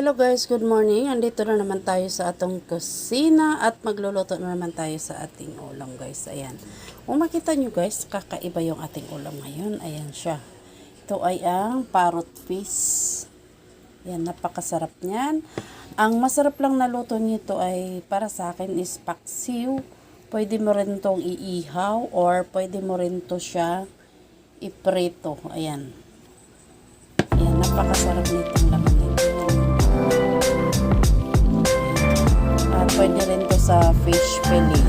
Hello guys, good morning. Andito na naman tayo sa atong kusina at magluluto na naman tayo sa ating ulam guys. Ayan. Kung makita nyo guys, kakaiba yung ating ulam ngayon. Ayan siya. Ito ay ang parrot fish. Ayan, napakasarap niyan. Ang masarap lang na luto nito ay para sa akin is paksiw. Pwede mo rin itong iihaw or pwede mo rin to siya iprito. Ayan. Ayan, napakasarap nitong laman nito. Pwede rin to sa fish fillet.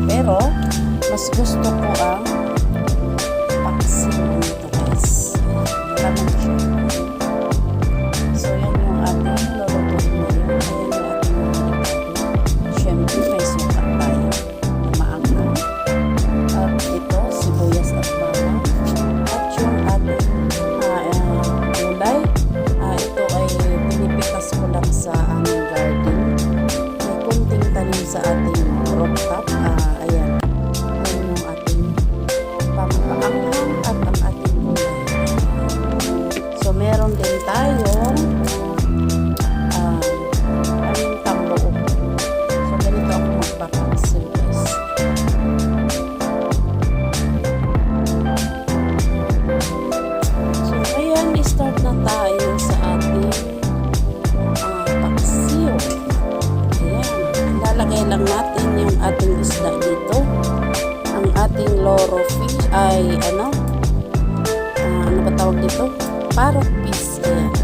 Pero, mas gusto ko ang paksiw nito guys. Malamang siya. So, yan yung ating lulutuin ngayon. Ayan yung ating lulutuin. Siyempre, may suka tayo. Maangang. At ito, sibuyas at bawang. At yung ating gulay. Ito ay pinipitas ko lang sa aming garden. Sa ating rooftop. Ayan. Yan yung ating pampaanghang at ang ating gulay. So, meron din tayong aming buo. So, ganito ako magpapaksiw guys. So, ayan. Start na tayo sa ating paksiw. Lalagay lang natin yung ating isda dito. Ang ating loro fish ay ano ba tawag dito? Parrot fish. Ayan.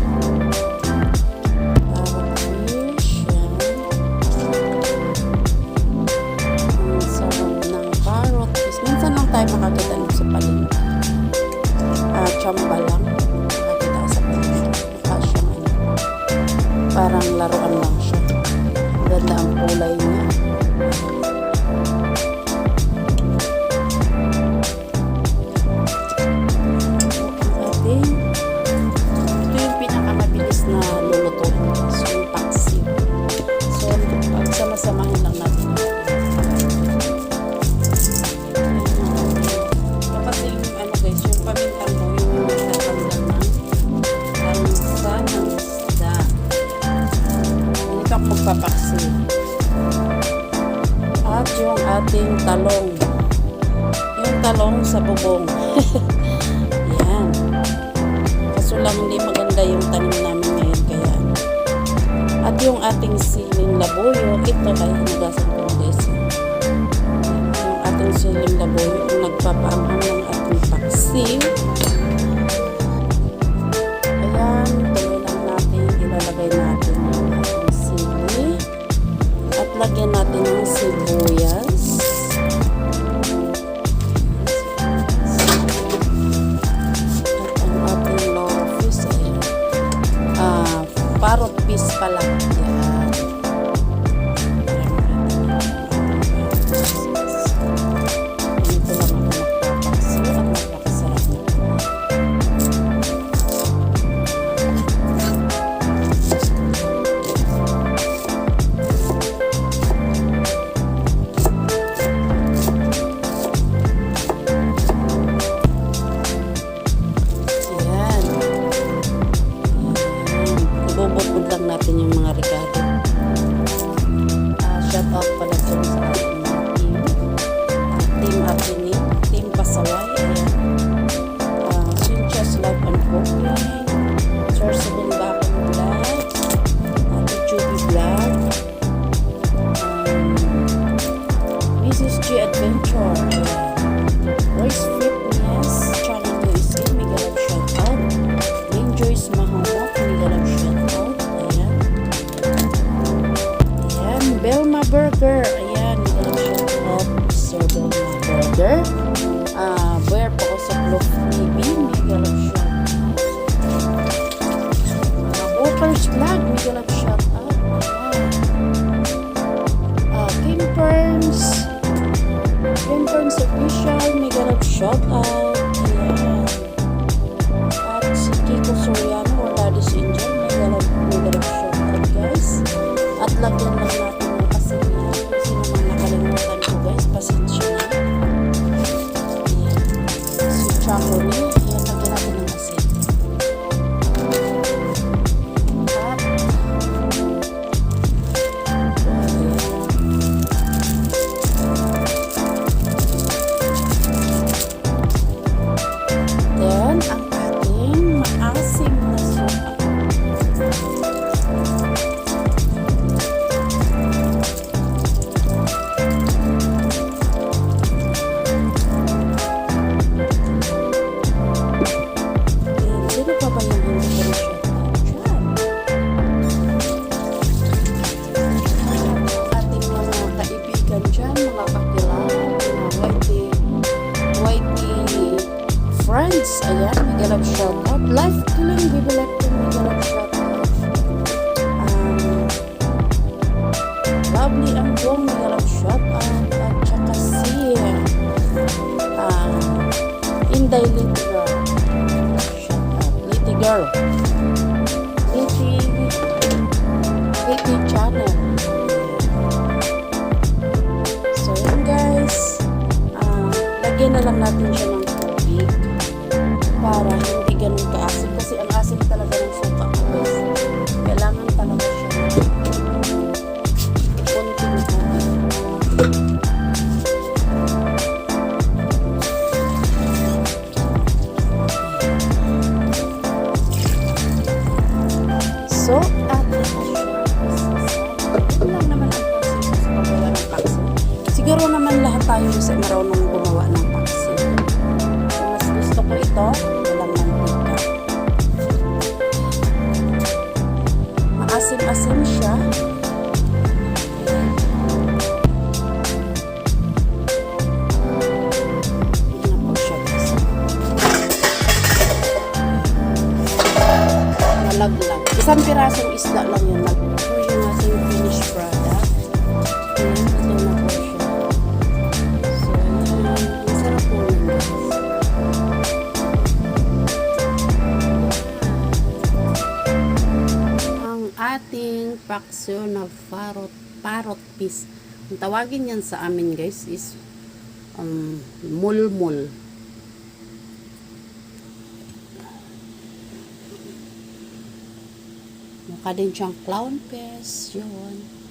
Parrot fish. Ayan. Ang sarap ng parrot fish. Minsan lang tayo makakita nito sa palengke. Chamba lang. Makakita sa palengke. Mukha siyang parang laruan lang siya. Ganda ang kulay niya. Ito yung pinakamabilis na lulutuin. So, yung paksiw. So, pagsama-samahin lang natin. Kapag yung guys, yung pamintang mo, yung natatanggal ng lansa ng isda. Dito ako magpapaksiw. At yung ating talong. Yung talong sa bubong. Yan. Kaso lang hindi maganda yung tanim namin ngayon kaya. At yung ating siling labuyo, ito ay hinugasan ko guys. Yung ating siling labuyo, yung nagpapaanghang ng ating paksiw. Ayan, tuloy lang natin, ilalagay natin yung ating sili. At lagyan natin ng sibuyas. At ang ating loro fish ay parrot fish pala. Yan. Ganito lang ako magpapaksiw at magpakasarap na. Ibubukod lang natin yung mga regalo. Shout out pala dyan sa ating mga team. Team Happening, Team Pasaway, Chinchas Life and Cooking, Sir Sabin Bakong Vlog, Chubi Vlog, Mrs. G Adventure, Royce Fitness, Channel USA, mega love shout out, Neng Joyce Mahomok, mega love shout out. Belma Burger. Ayan, shout out Sir Belma Burger. Where po ako sa Blog TV. Mega love shout out. Walker's Vlog. Mega love shout out. Kim Perms Official. Mega love shout out. Ayan. At si Kiko Soriano or Daddy's Angel. Mega love shout out guys. At lagyan lang natin kasi naman nakalimutan ko guys, pasensya na. Si Chocolate, ayan, lagyan natin ng asin. At love shout out. Life killing, baby life killing, mega love shout out. Lovely ang buong, mega love shout out. At saka si Inday Litty Girl. Shout out. Litty Girl. Litty Channel. So yun guys. Lagyan na lang natin siya ng tubig para hindi ganun kaasim kasi ang asim talaga ng suka guys. Kailangan talaga siya konting tubig. So, atin na siya. Ito lang naman ang process sa paggawa ng paksiw. Siguro naman lahat tayo sa marunong gumawa ng paksiw. So, mas gusto ko ito, walang mantika. Maasim-asim siya. Yan po siya guys. Nalaglag. Isang pirasong isda lang yun. Ito yung ating finished product. Ayan, ito na po siya. So, ayan. Masarap po yun guys. Ang ating paksiw na parrot piece. Ang tawagin yan sa amin guys is mulmul. Mukha din siyang clown face. Yun.